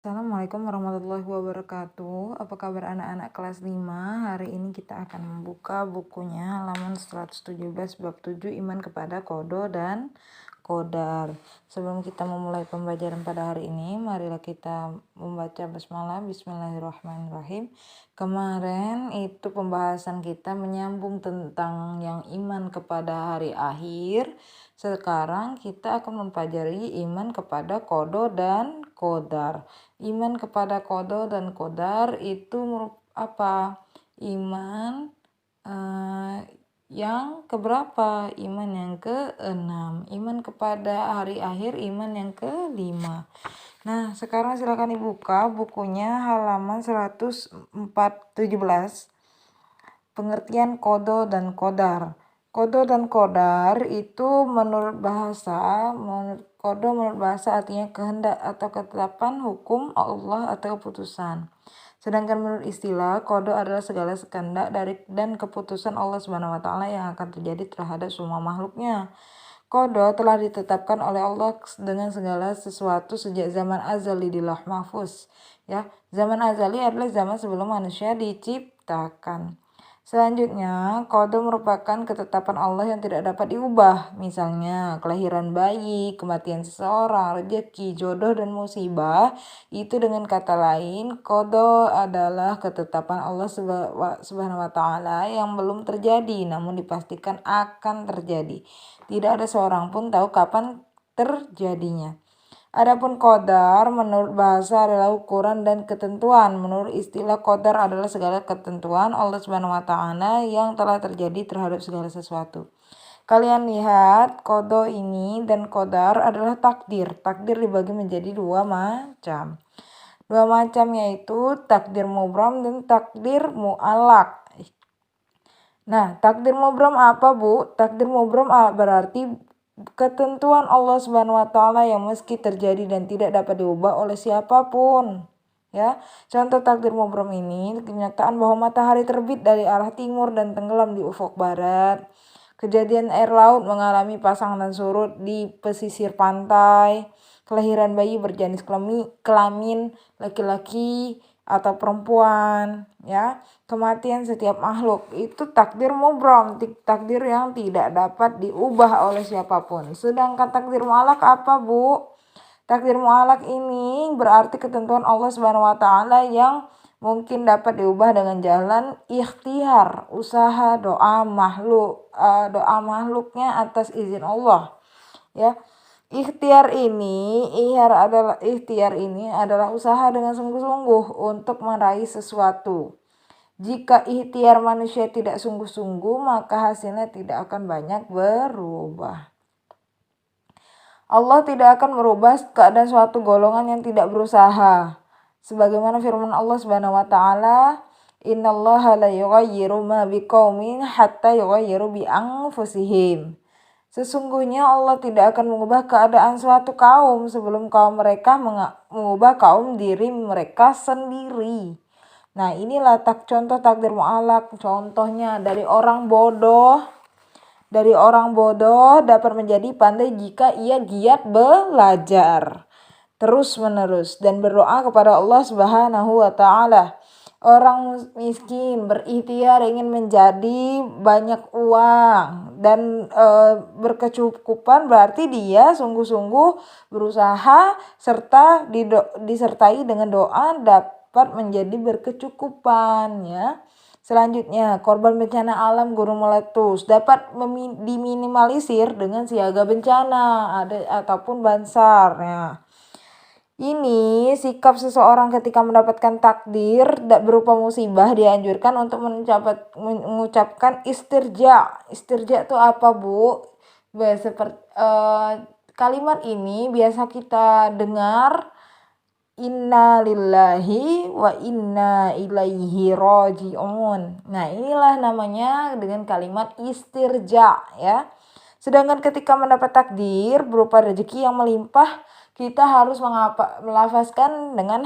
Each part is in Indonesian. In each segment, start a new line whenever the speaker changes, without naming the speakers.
Assalamualaikum warahmatullahi wabarakatuh. Apa kabar anak-anak kelas 5? Hari ini kita akan membuka bukunya halaman 117 bab 7 iman kepada kodo dan kodar. Sebelum kita memulai pembelajaran pada hari ini, marilah kita membaca basmalah. Bismillahirrahmanirrahim. Kemarin itu pembahasan kita menyambung tentang yang iman kepada hari akhir. Sekarang kita akan mempelajari iman kepada kodo dan kodar. Iman kepada kodo dan kodar itu apa? Iman yang keberapa? Iman yang ke-6. Iman kepada hari akhir, iman yang ke-5. Nah, sekarang silakan dibuka bukunya halaman 117. Pengertian kodo dan kodar. Kodo dan kodar itu menurut bahasa artinya kehendak atau ketetapan hukum Allah atau keputusan. Sedangkan menurut istilah, kodo adalah segala kehendak dari dan keputusan Allah Subhanahu wa taala yang akan terjadi terhadap semua makhluknya. Kodo telah ditetapkan oleh Allah dengan segala sesuatu sejak zaman azali di Lauh Mahfuz. Ya, zaman azali adalah zaman sebelum manusia diciptakan. Selanjutnya, kodo merupakan ketetapan Allah yang tidak dapat diubah. Misalnya, kelahiran bayi, kematian seseorang, rezeki, jodoh, dan musibah. Itu dengan kata lain, kodo adalah ketetapan Allah Subhanahu wa taala yang belum terjadi, namun dipastikan akan terjadi. Tidak ada seorang pun tahu kapan terjadinya. Adapun qadar menurut bahasa adalah ukuran dan ketentuan. Menurut istilah qadar adalah segala ketentuan Allah Subhanahu wa taala yang telah terjadi terhadap segala sesuatu. Kalian lihat kodo ini dan qadar adalah takdir. Takdir dibagi menjadi dua macam. Dua macam yaitu takdir mubram dan takdir mu'allaq. Nah, takdir mubram apa, Bu? Takdir mubram berarti ketentuan Allah Subhanahu wa taala yang meski terjadi dan tidak dapat diubah oleh siapapun. Ya, contoh takdir mubram ini kenyataan bahwa matahari terbit dari arah timur dan tenggelam di ufuk barat. Kejadian air laut mengalami pasang dan surut di pesisir pantai. Kelahiran bayi berjenis kelamin laki-laki atau perempuan, ya. Kematian setiap makhluk itu takdir mubram, takdir yang tidak dapat diubah oleh siapapun. Sedangkan takdir mu'allaq apa, Bu? Takdir mu'allaq ini berarti ketentuan Allah Subhanahu wa taala yang mungkin dapat diubah dengan jalan ikhtiar, usaha, doa makhluknya atas izin Allah. Ya. Ikhtiar ini adalah usaha dengan sungguh-sungguh untuk meraih sesuatu. Jika ikhtiar manusia tidak sungguh-sungguh, maka hasilnya tidak akan banyak berubah. Allah tidak akan merubah keadaan suatu golongan yang tidak berusaha. Sebagaimana firman Allah Subhanahu wa taala, "Innallaha la yughayyiru ma biqaumin hatta yughayyiru bi anfusihim." Sesungguhnya Allah tidak akan mengubah keadaan suatu kaum sebelum kaum mereka mengubah kaum diri mereka sendiri. Nah, inilah contoh takdir mu'allaq. Contohnya dari orang bodoh dapat menjadi pandai jika ia giat belajar terus menerus dan berdoa kepada Allah Subhanahu wa taala. Orang miskin berikhtiar ingin menjadi banyak uang dan berkecukupan, berarti dia sungguh-sungguh berusaha serta disertai dengan doa dapat menjadi berkecukupan, ya. Selanjutnya, korban bencana alam gunung meletus dapat diminimalisir dengan siaga bencana ataupun bansar, ya. Ini sikap seseorang ketika mendapatkan takdir berupa musibah dianjurkan untuk mengucapkan istirja. Istirja itu apa, Bu? Seperti kalimat ini biasa kita dengar, inna lillahi wa inna ilaihi raji'un. Nah, inilah namanya dengan kalimat istirja, ya. Sedangkan ketika mendapat takdir berupa rezeki yang melimpah, kita harus melafazkan dengan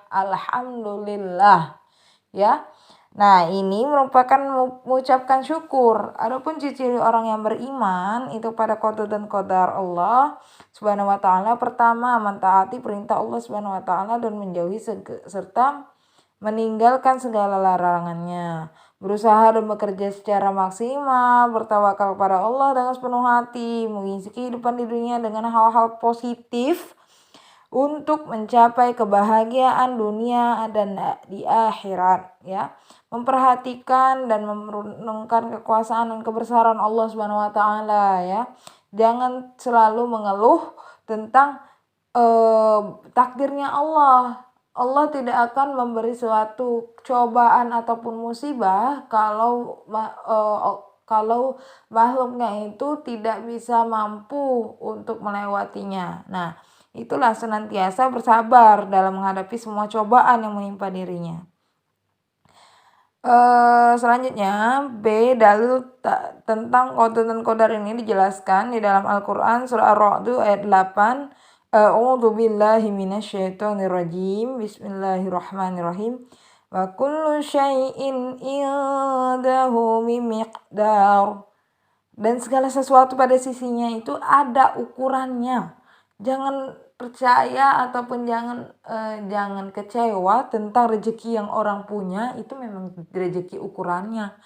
alhamdulillah, ya. Nah, ini merupakan mengucapkan syukur. Adapun ciri orang yang beriman itu pada qada dan qadar Allah Subhanahu wa taala, pertama mentaati perintah Allah Subhanahu wa taala dan menjauhi serta meninggalkan segala larangannya. Berusaha dan bekerja secara maksimal, bertawakal kepada Allah dengan sepenuh hati, mengisi kehidupan di dunia dengan hal-hal positif untuk mencapai kebahagiaan dunia dan di akhirat, ya. Memperhatikan dan merenungkan kekuasaan dan kebesaran Allah Subhanahu wa taala, ya. Jangan selalu mengeluh tentang takdirnya Allah. Allah tidak akan memberi suatu cobaan ataupun musibah kalau makhluknya itu tidak bisa mampu untuk melewatinya. Nah, itulah senantiasa bersabar dalam menghadapi semua cobaan yang menimpa dirinya. Selanjutnya B, dalil tentang qada dan qadar ini dijelaskan di dalam Al-Qur'an surah Ar-Ra'd ayat 8. A'udzu billahi minasyaitonir rajim. Bismillahirrahmanirrahim. Wa kullu syai'in indahu bimiqdar. Dan segala sesuatu pada sisinya itu ada ukurannya. Jangan percaya ataupun jangan kecewa tentang rezeki yang orang punya, itu memang rezeki ukurannya.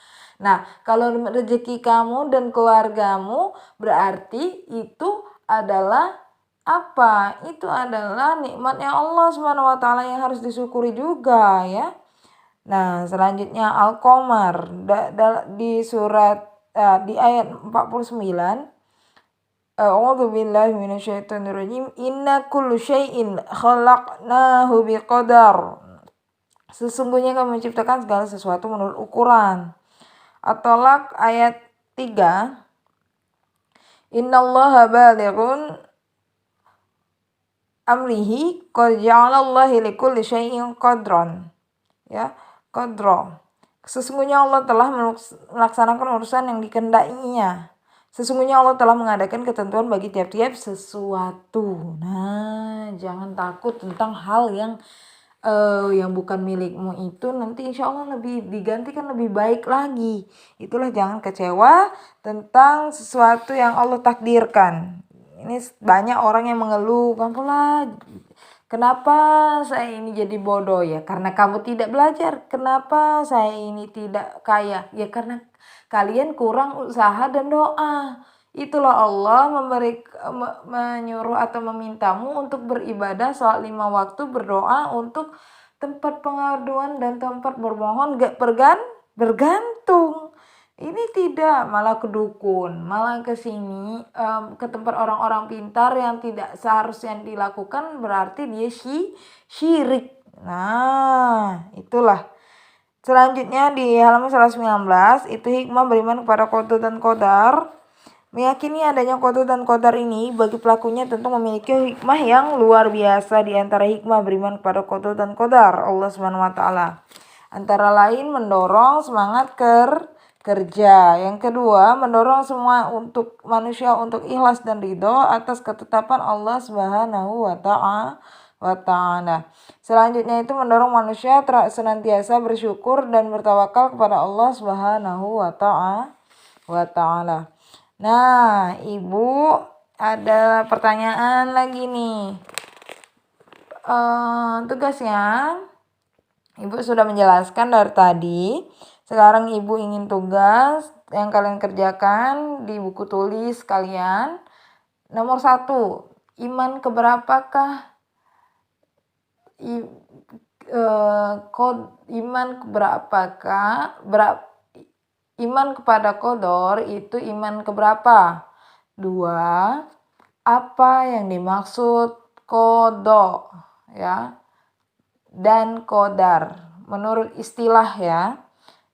Nah, kalau rezeki kamu dan keluargamu berarti itu adalah apa? Itu adalah nikmatnya Allah Subhanahu wa taala yang harus disyukuri juga, ya. Nah, selanjutnya Al-Qamar di surat di ayat 49. A'udzu billahi minasyaitonir rajim. Inna kullu syai'in khalaqnahu biqadar. Sesungguhnya kami menciptakan segala sesuatu menurut ukuran. At-Tolak ayat 3. Innallaha balighun amrihi qad ja'alallahi likulli syai'in qadran. Ya, qadra. Sesungguhnya Allah telah melaksanakan urusan yang dikehendakinya. Sesungguhnya Allah telah mengadakan ketentuan bagi tiap-tiap sesuatu. Nah, jangan takut tentang hal yang bukan milikmu itu, nanti insya Allah lebih digantikan lebih baik lagi. Itulah, jangan kecewa tentang sesuatu yang Allah takdirkan. Ini banyak orang yang mengeluh, kenapa saya ini jadi bodoh? Ya karena kamu tidak belajar. Kenapa saya ini tidak kaya? Ya karena kalian kurang usaha dan doa. Itulah Allah menyuruh atau memintamu untuk beribadah sholat 5 waktu, berdoa untuk tempat pengaduan dan tempat bermohon, gak bergantung. Ini tidak, malah ke dukun, malah ke sini, ke tempat orang-orang pintar yang tidak seharusnya dilakukan, berarti dia syirik. Nah, itulah. Selanjutnya di halaman 119, itu hikmah beriman kepada qada dan qadar. Meyakini adanya qada dan qadar ini bagi pelakunya tentu memiliki hikmah yang luar biasa. Di antara hikmah beriman kepada qada dan qadar Allah Subhanahu wa taala, antara lain mendorong semangat kerja. Yang kedua, mendorong semua untuk manusia untuk ikhlas dan ridho atas ketetapan Allah Subhanahu wa taala. Selanjutnya itu mendorong manusia senantiasa bersyukur dan bertawakal kepada Allah Subhanahu wa taala. Nah, Ibu ada pertanyaan lagi nih. Tugasnya Ibu sudah menjelaskan dari tadi. Sekarang Ibu ingin tugas yang kalian kerjakan di buku tulis kalian. Nomor 1, iman keberapakah? Iman kepada qadar itu iman keberapa? 2, apa yang dimaksud qada, ya, dan qadar menurut istilah, ya.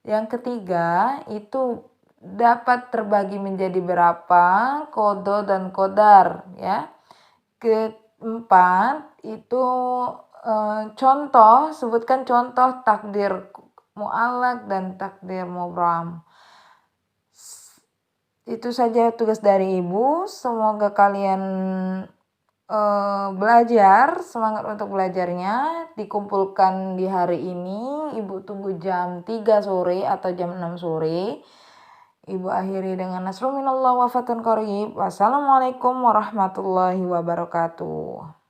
Yang ketiga itu dapat terbagi menjadi berapa qada dan qadar, ya. Keempat itu sebutkan contoh takdir mu'allaq dan takdir mubram. Itu saja tugas dari Ibu. Semoga kalian belajar, semangat untuk belajarnya, dikumpulkan di hari ini. Ibu tunggu jam 3 sore atau jam 6 sore. Ibu akhiri dengan nasrul minallah wa fathun qarib. Wassalamualaikum warahmatullahi wabarakatuh.